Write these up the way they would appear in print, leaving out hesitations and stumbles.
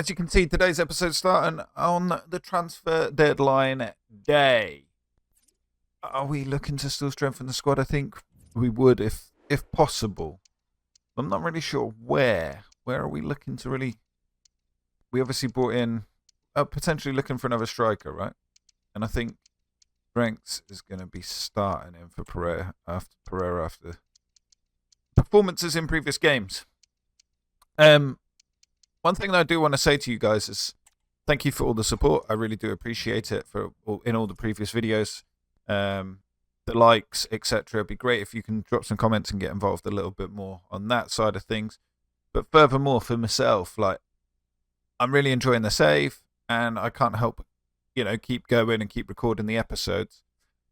As you can see, today's episode starting on the transfer deadline day. Are we looking to still strengthen the squad? I think we would if possible. I'm not really sure where. Where are we looking to really... We obviously brought in... potentially looking for another striker, right? And I think Franks is going to be starting in for Pereira after performances in previous games. One thing that I do want to say to you guys is thank you for all the support. I really do appreciate it in all the previous videos. The likes, etc. It'd be great if you can drop some comments and get involved a little bit more on that side of things. But furthermore, for myself, I'm really enjoying the save, and I can't help, keep going and keep recording the episodes.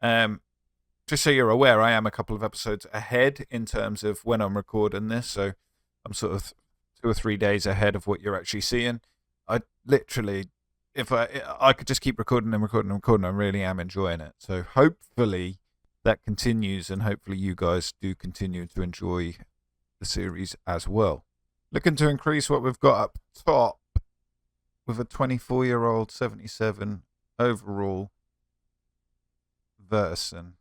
Just so you're aware, I am a couple of episodes ahead in terms of when I'm recording this, so I'm sort of 2 or 3 days ahead of what you're actually seeing. I literally, if I could just keep recording and recording and recording, I really am enjoying it. So hopefully that continues, and hopefully you guys do continue to enjoy the series as well. Looking to increase what we've got up top with a 24-year-old 77 overall Verson.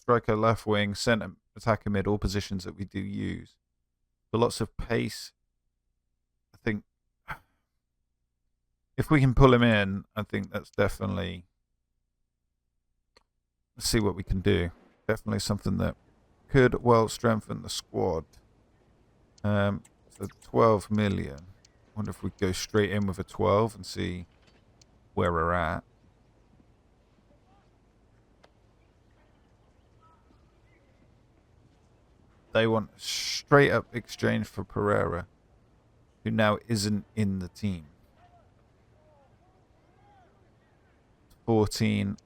Striker, left wing, centre, attacker, mid, all positions that we do use. But lots of pace. I think if we can pull him in, I think that's definitely... Let's see what we can do. Definitely something that could well strengthen the squad. So 12 million. I wonder if we go straight in with a 12 and see where we're at. They want straight up exchange for Pereira, who now isn't in the team. 14.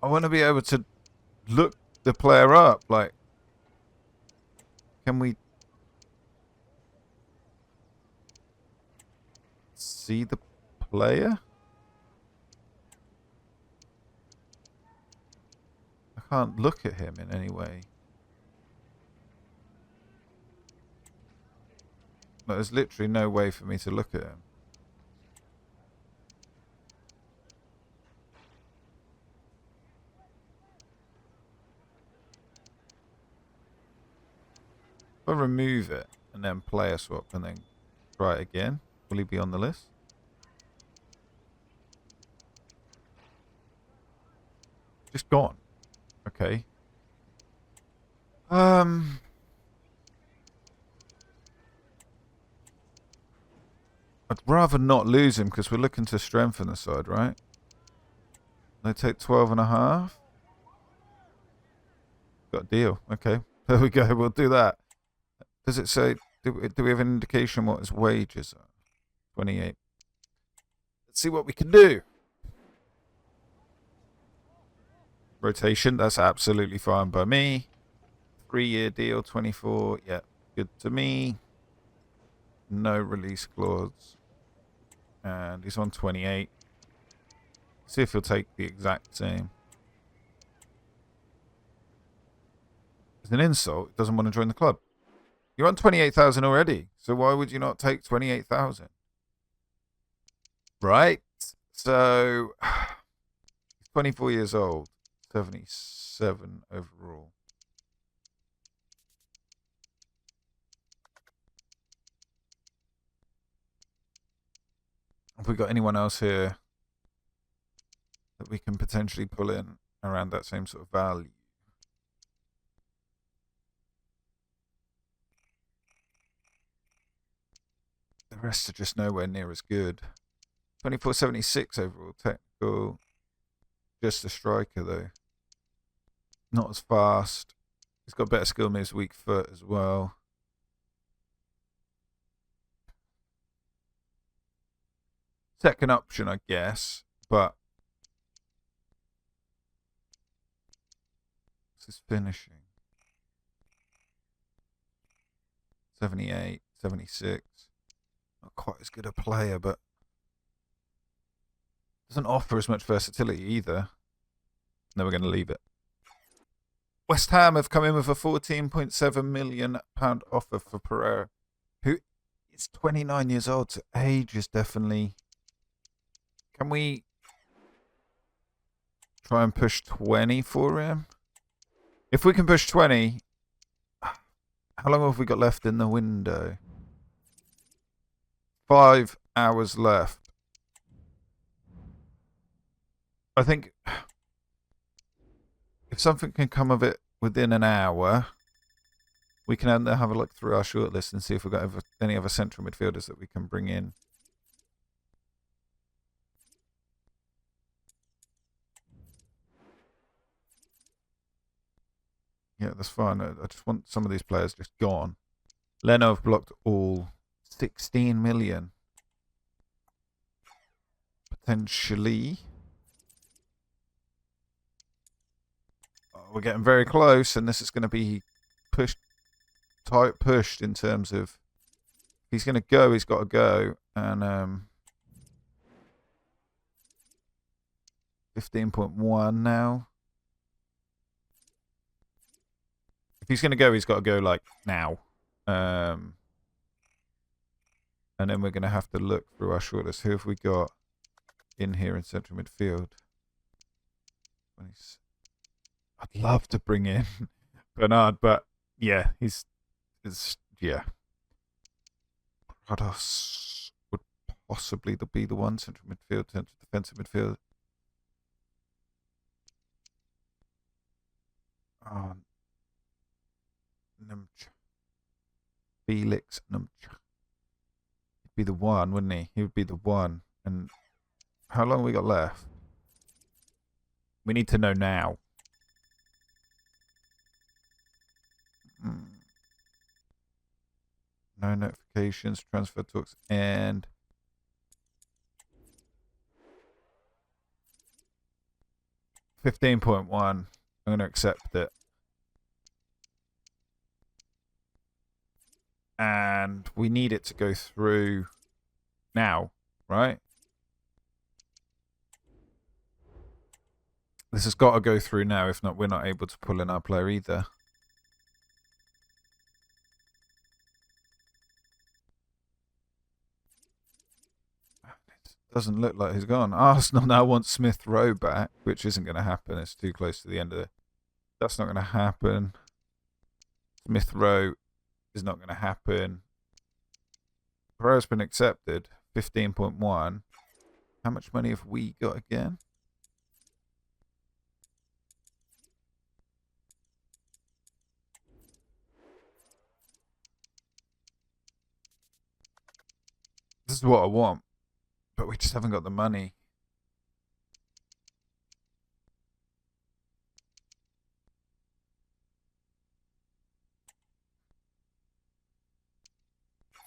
I want to be able to look the player up. Can we see the player? I can't look at him in any way. There's literally no way for me to look at him. If I remove it and then player swap and then try it again, will he be on the list? Just gone. Okay. I'd rather not lose him because we're looking to strengthen the side, right? They take 12.5. Got a deal. Okay. There we go. We'll do that. Does it say, do we have an indication what his wages are? 28. Let's see what we can do. Rotation, that's absolutely fine by me. 3-year deal, 24. Yeah, good to me. No release clause. And he's on 28. See if he'll take the exact same. It's an insult. He doesn't want to join the club. You're on 28,000 already, so why would you not take 28,000? Right? So, he's 24 years old, 77 overall. Have we got anyone else here that we can potentially pull in around that same sort of value? The rest are just nowhere near as good. 24.76 overall technical. Just a striker though. Not as fast. He's got better skill moves, weak foot as well. Second option, I guess, but this is finishing. 78, 76. Not quite as good a player, but doesn't offer as much versatility either. No, we're going to leave it. West Ham have come in with a £14.7 million offer for Pereira, who is 29 years old. So age is definitely. Can we try and push 20 for him? If we can push 20, how long have we got left in the window? 5 hours left. I think if something can come of it within an hour, we can have a look through our shortlist and see if we've got any other central midfielders that we can bring in. Yeah, that's fine. I just want some of these players just gone. Leno have blocked all. 16 million. Potentially. Oh, we're getting very close, and this is going to be pushed in terms of if he's going to go, he's got to go. And 15.1 now. If he's going to go, he's got to go like now. And then we're going to have to look through our shortlist. Who have we got in here in central midfield? I'd love to bring in Bernard, but yeah, yeah. Prados would possibly be the one. Central midfield, central defensive midfield. Oh, Numcha. Felix Numcha. He'd be the one, wouldn't he? He would be the one. And how long have we got left? We need to know now. No notifications, transfer talks, and $15.1. I'm going to accept it. And we need it to go through now, right? This has got to go through now. If not, we're not able to pull in our player either. It doesn't look like he's gone. Arsenal now wants Smith Rowe back, which isn't going to happen. It's too close to the end of it. That's not going to happen. Smith Rowe is not going to happen. Pereira's been accepted. 15.1. How much money have we got again? This is what I want, but we just haven't got the money.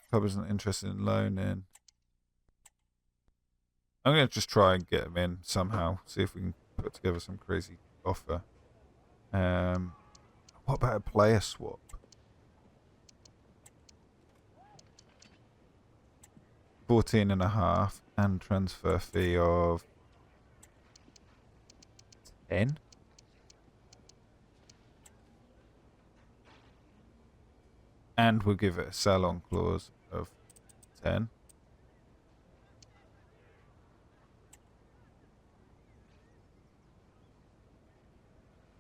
Club isn't interested in loaning. I'm going to just try and get him in somehow. See if we can put together some crazy offer. What about a player swap? $14.5 and transfer fee of 10. And we'll give it a sell-on clause of 10.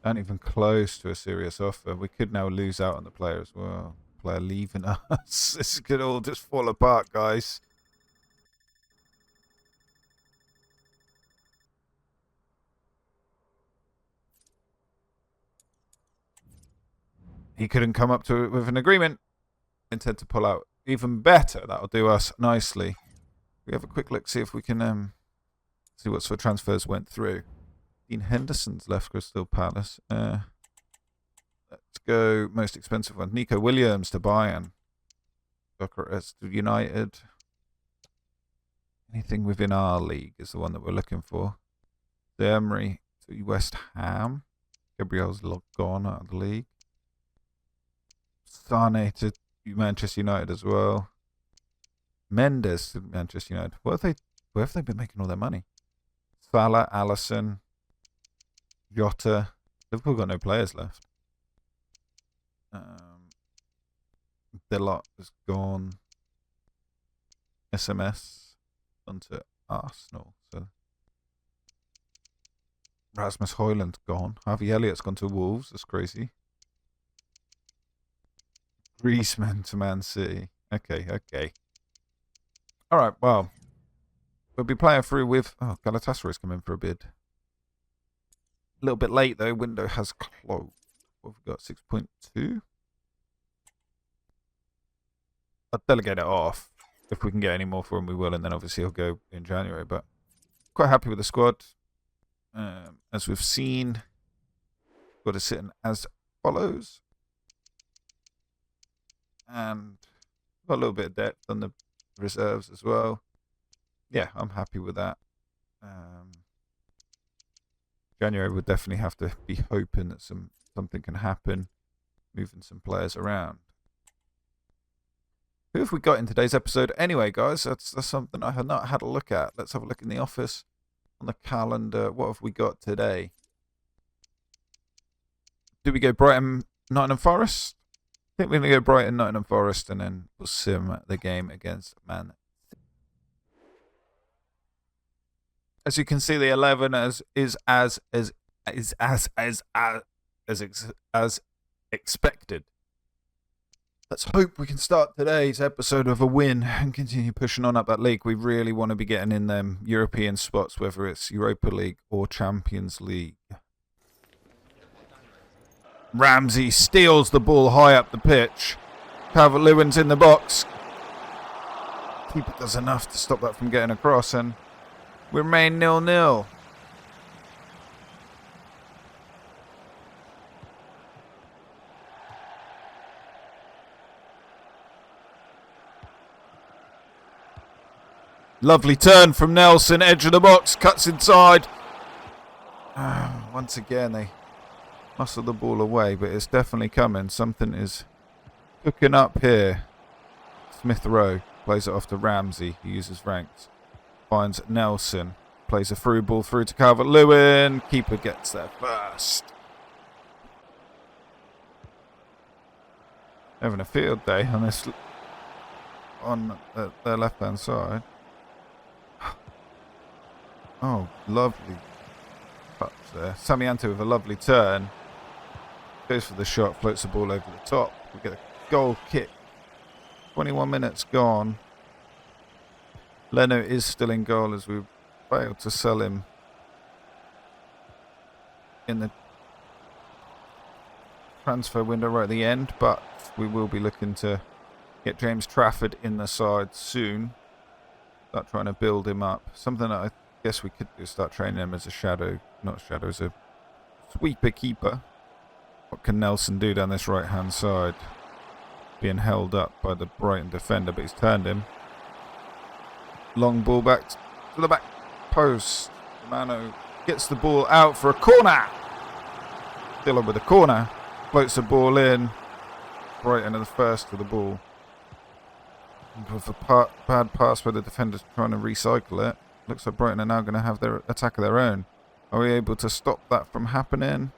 Not even close to a serious offer. We could now lose out on the player as well. Player leaving us. This could all just fall apart, guys. He couldn't come up to it with an agreement. Intend to pull out. Even better. That'll do us nicely. We have a quick look, see if we can see what sort of transfers went through. Dean Henderson's left Crystal Palace. Let's go most expensive one. Nico Williams to Bayern. Bucharest to United. Anything within our league is the one that we're looking for. Emery to West Ham. Gabriel's gone out of the league. Sane to Manchester United as well. Mendes to Manchester United. Where have they been making all their money? Salah, Alisson, Jota. Liverpool got no players left. The lot has gone. SMS onto Arsenal. So Rasmus Højlund's gone. Harvey Elliott's gone to Wolves. That's crazy. Griezmann to Man City. Okay. All right, well, we'll be playing through with... Oh, Galatasaray's come in for a bid. A little bit late, though. Window has closed. What have we got? 6.2? I'll delegate it off. If we can get any more for him, we will. And then obviously he'll go in January. But quite happy with the squad. As we've seen, got to sit in as follows. And got a little bit of depth on the reserves as well. Yeah, I'm happy with that. January would definitely have to be hoping that something can happen, moving some players around. Who have we got in today's episode? Anyway, guys, that's something I have not had a look at. Let's have a look in the office on the calendar. What have we got today? Do we go Brighton, Nottingham Forest? I think we're going to go Brighton, Nottingham Forest, and then we'll sim the game against Man. As you can see, the 11 is as expected. Let's hope we can start today's episode of a win and continue pushing on up that league. We really want to be getting in them European spots, whether it's Europa League or Champions League. Ramsey steals the ball high up the pitch. Calvert-Lewin's in the box. Keeper does enough to stop that from getting across, and we remain 0-0. Lovely turn from Nelson, edge of the box, cuts inside. Once again, they muscle the ball away, but it's definitely coming. Something is cooking up here. Smith Rowe plays it off to Ramsey, who uses ranks. Finds Nelson, plays a through ball through to Calvert-Lewin. Keeper gets there first. Having a field day on this, on their left-hand side. Oh, lovely touch there. Samianto with a lovely turn. Goes for the shot, floats the ball over the top. We get a goal kick. 21 minutes gone. Leno is still in goal as we failed to sell him in the transfer window right at the end, but we will be looking to get James Trafford in the side soon. Start trying to build him up. Something that I guess we could do is start training him as a shadow, not shadow, as a sweeper keeper. What can Nelson do down this right hand side? Being held up by the Brighton defender, but he's turned him. Long ball back to the back post. Mano gets the ball out for a corner. Still on with the corner. Floats the ball in. Brighton are the first to the ball. With a bad pass where the defender's trying to recycle it. Looks like Brighton are now going to have their attack of their own. Are we able to stop that from happening?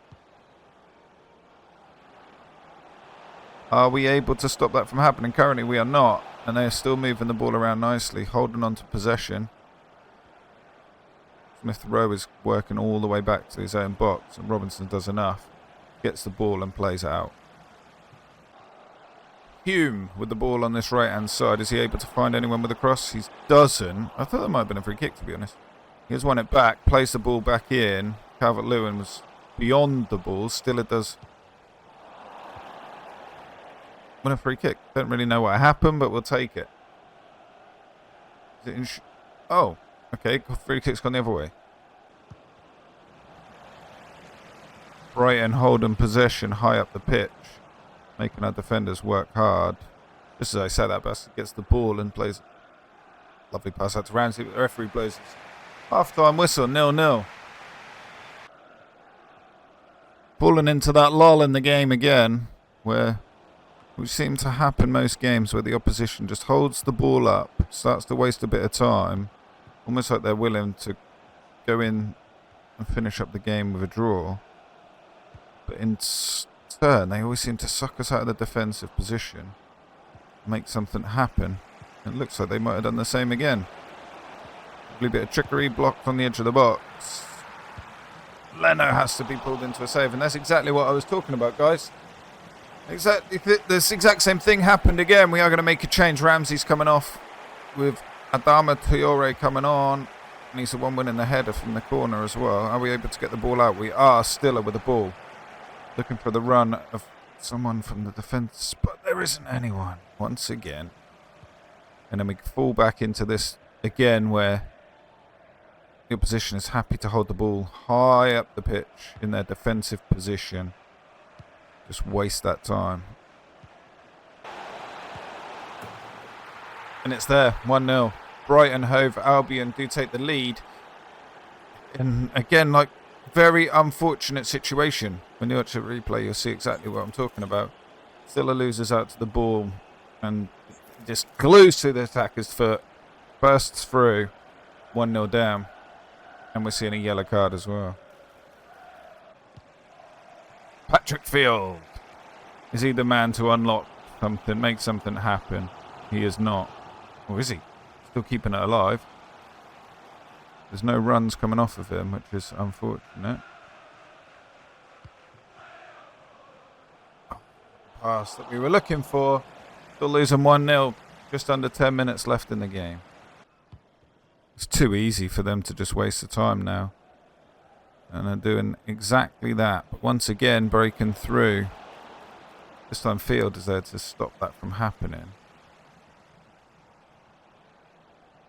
Are we able to stop that from happening? Currently we are not. And they are still moving the ball around nicely, holding on to possession. Smith Rowe is working all the way back to his own box, and Robinson does enough. Gets the ball and plays it out. Hume with the ball on this right hand side. Is he able to find anyone with a cross? He doesn't. I thought that might have been a free kick, to be honest. He has won it back, plays the ball back in. Calvert-Lewin was beyond the ball. Still it does win a free kick. Don't really know what happened, but we'll take it. Is it in oh, okay. Free kick's gone the other way. Brighton holding possession high up the pitch, making our defenders work hard. Just as I say that, Best gets the ball and plays lovely pass out to Ramsey, but the referee blows his half-time whistle, 0-0. Falling into that lull in the game again, where which seems to happen most games, where the opposition just holds the ball up, starts to waste a bit of time, almost like they're willing to go in and finish up the game with a draw. But turn, they always seem to suck us out of the defensive position, make something happen. It looks like they might have done the same again. A bit of trickery, blocked on the edge of the box. Leno has to be pulled into a save, and that's exactly what I was talking about, guys. Exactly, this exact same thing happened again. We are going to make a change. Ramsey's coming off with Adama Traore coming on. And he's the one winning the header from the corner as well. Are we able to get the ball out? We are. Stiller with the ball. Looking for the run of someone from the defence, but there isn't anyone once again. And then we fall back into this again where the opposition is happy to hold the ball high up the pitch in their defensive position. Just waste that time. And it's there, 1-0. Brighton Hove Albion do take the lead. And again, like, very unfortunate situation. When you watch the replay, you'll see exactly what I'm talking about. Stiller loses out to the ball and just glues to the attacker's foot. Bursts through, 1-0 down. And we're seeing a yellow card as well. Patrick Field. Is he the man to unlock something, make something happen? He is not. Or is he? Still keeping it alive. There's no runs coming off of him, which is unfortunate. Pass that we were looking for. Still losing 1-0. Just under 10 minutes left in the game. It's too easy for them to just waste the time now. And they're doing exactly that. But once again, breaking through. This time Field is there to stop that from happening.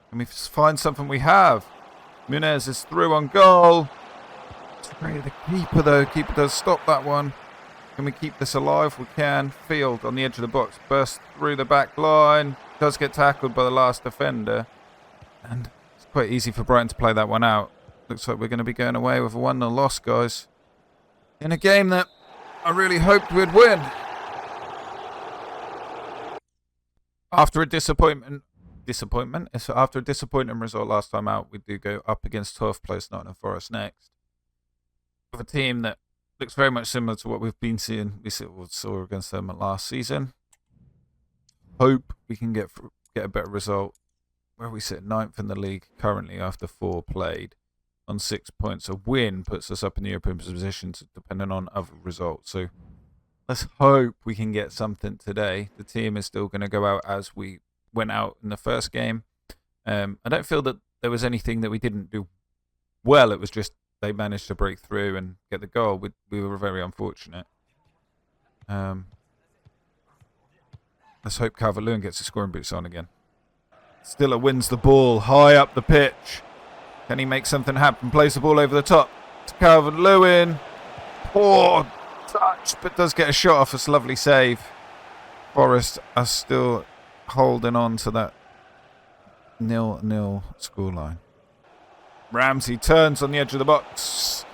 Can we find something? We have. Munez is through on goal. It's great. The keeper, though. Keeper does stop that one. Can we keep this alive? We can. Field on the edge of the box. Bursts through the back line. Does get tackled by the last defender. And it's quite easy for Brighton to play that one out. Looks like we're going to be going away with a 1-0 loss, guys. In a game that I really hoped we'd win. After a disappointment. After a disappointing result last time out, we do go up against 12th place Nottingham Forest next. With a team that looks very much similar to what we've been seeing. We saw against them last season. Hope we can get a better result. Where we sit 9th in the league currently after 4 played on 6 points. A win puts us up in the European positions depending on other results. So let's hope we can get something today. The team is still going to go out as we went out in the first game. I don't feel that there was anything that we didn't do well. It was just they managed to break through and get the goal. We were very unfortunate. Let's hope Calvert-Lewin gets his scoring boots on again. Stiller wins the ball high up the pitch. Can he make something happen? Plays the ball over the top to Calvert-Lewin. Poor touch, but does get a shot off. It's a lovely save. Forest are still holding on to that 0-0 scoreline. Ramsey turns on the edge of the box.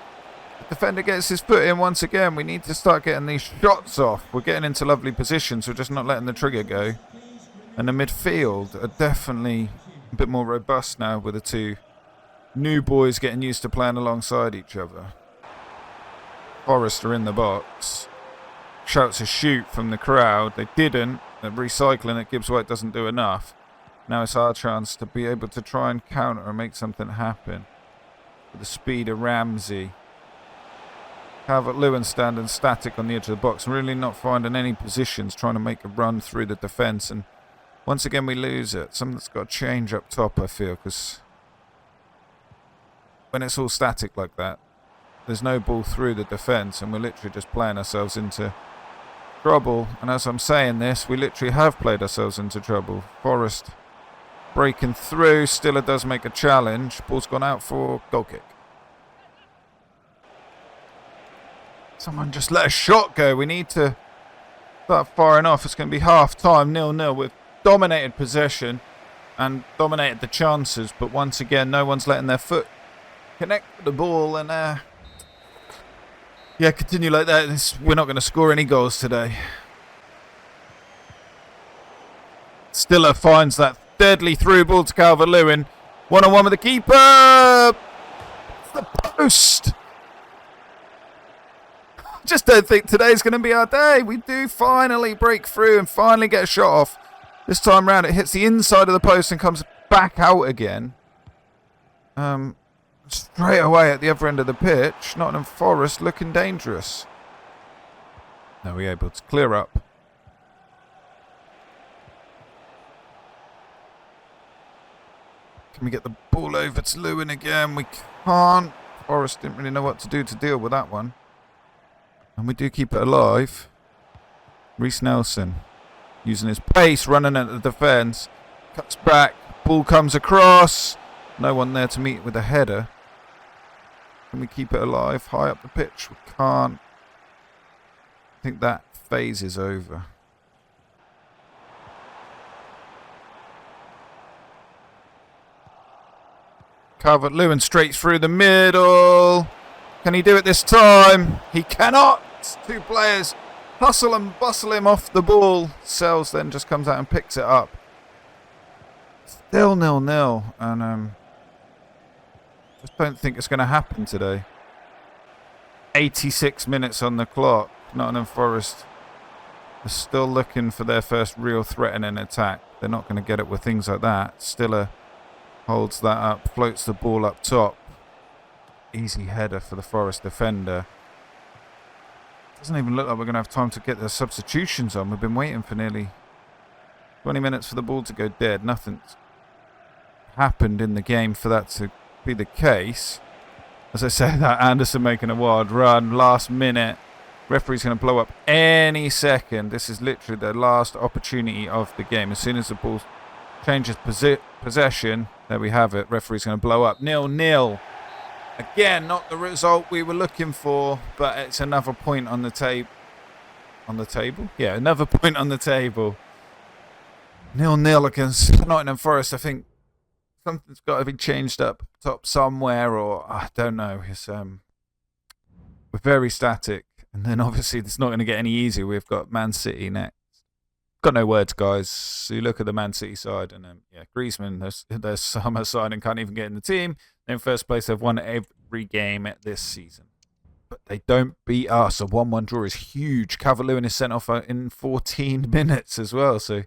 The defender gets his foot in once again. We need to start getting these shots off. We're getting into lovely positions. We're just not letting the trigger go. And the midfield are definitely a bit more robust now with the two new boys getting used to playing alongside each other. Forest are in the box. Shouts a shoot from the crowd. They didn't. They're recycling it. Gibbs White doesn't do enough. Now it's our chance to be able to try and counter and make something happen. With the speed of Ramsey. Calvert-Lewin standing static on the edge of the box. Really not finding any positions. Trying to make a run through the defence. And once again we lose it. Something's got to change up top, I feel. Because when it's all static like that, there's no ball through the defence. And we're literally just playing ourselves into trouble. And as I'm saying this, we literally have played ourselves into trouble. Forest breaking through. Stiller does make a challenge. Ball's gone out for goal kick. Someone just let a shot go. We need to start firing off. It's going to be half time, 0-0. We've dominated possession and dominated the chances. But once again, no one's letting their foot connect with the ball. And yeah, continue like that. We're not going to score any goals today. Stiller finds that deadly through ball to Calvert-Lewin. 1-on-1 with the keeper. It's the post. just don't think today's going to be our day. We do finally break through and finally get a shot off. This time round, it hits the inside of the post and comes back out again. Straight away at the other end of the pitch. Nottingham Forest looking dangerous. Now we're able to clear up. Can we get the ball over to Lewin again? We can't. Forest didn't really know what to do to deal with that one. And we do keep it alive. Reece Nelson using his pace, running at the defence. Cuts back. Ball comes across. No one there to meet with a header. Can we keep it alive high up the pitch? We can't. I think that phase is over. Calvert-Lewin straight through the middle. Can he do it this time? He cannot. Two players hustle and bustle him off the ball. Sells then just comes out and picks it up. Still 0-0. And just don't think it's going to happen today. 86 minutes on the clock. Nottingham Forest are still looking for their first real threatening attack. They're not going to get it with things like that. Stiller holds that up, floats the ball up top. Easy header for the Forest defender. Doesn't even look like we're going to have time to get the substitutions on. We've been waiting for nearly 20 minutes for the ball to go dead. Nothing's happened in the game for that to be the case. As I say, that Anderson making a wild run last minute. Referee's going to blow up any second. This is literally the last opportunity of the game. As soon as the ball changes possession, there we have it. Referee's going to blow up. 0-0. Again, not the result we were looking for, but it's another point on the table. On the table? Yeah, another point on the table. 0-0 against Nottingham Forest. I think something's got to be changed up top somewhere, or I don't know. It's we're very static, and then obviously it's not going to get any easier. We've got Man City next. Got no words, guys. So you look at the Man City side, and Griezmann, their summer side, and can't even get in the team. They're in first place. They've won every game this season, but they don't beat us. A 1-1 draw is huge. Calvert-Lewin is sent off in 14 minutes as well. So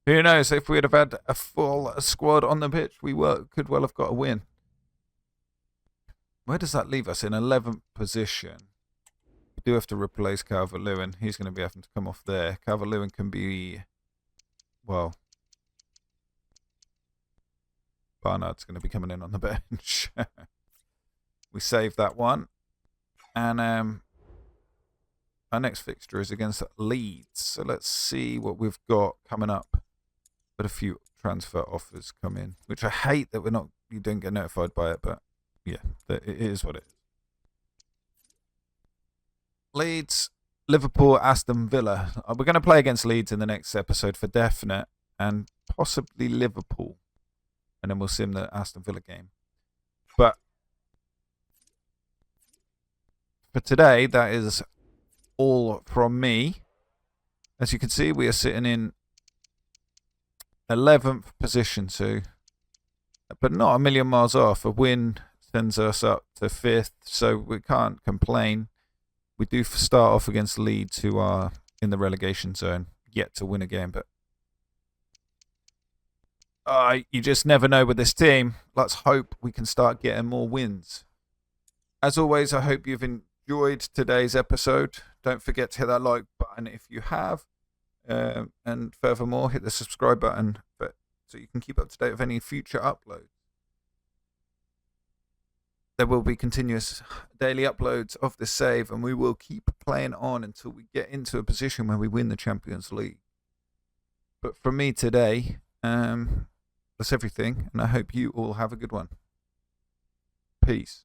who knows? If we'd have had a full squad on the pitch, we could well have got a win. Where does that leave us? In 11th position. We do have to replace Calvert-Lewin. He's going to be having to come off there. Calvert-Lewin can be, well, Barnard's going to be coming in on the bench. We saved that one. And our next fixture is against Leeds. So let's see what we've got coming up. But a few transfer offers come in, which I hate that you don't get notified by it, but yeah, it is what it is. Leeds, Liverpool, Aston Villa. We're going to play against Leeds in the next episode for definite, and possibly Liverpool. And then we'll sim the Aston Villa game. But for today, that is all from me. As you can see, we are sitting in 11th position, but not a million miles off. A win sends us up to 5th, so we can't complain. We do start off against Leeds, who are in the relegation zone, yet to win a game, but you just never know with this team. Let's hope we can start getting more wins. As always, I hope you've enjoyed today's episode. Don't forget to hit that like button if you have. And furthermore, hit the subscribe button so you can keep up to date with any future uploads. There will be continuous daily uploads of this save, and we will keep playing on until we get into a position where we win the Champions League. But from me today, that's everything, and I hope you all have a good one. Peace.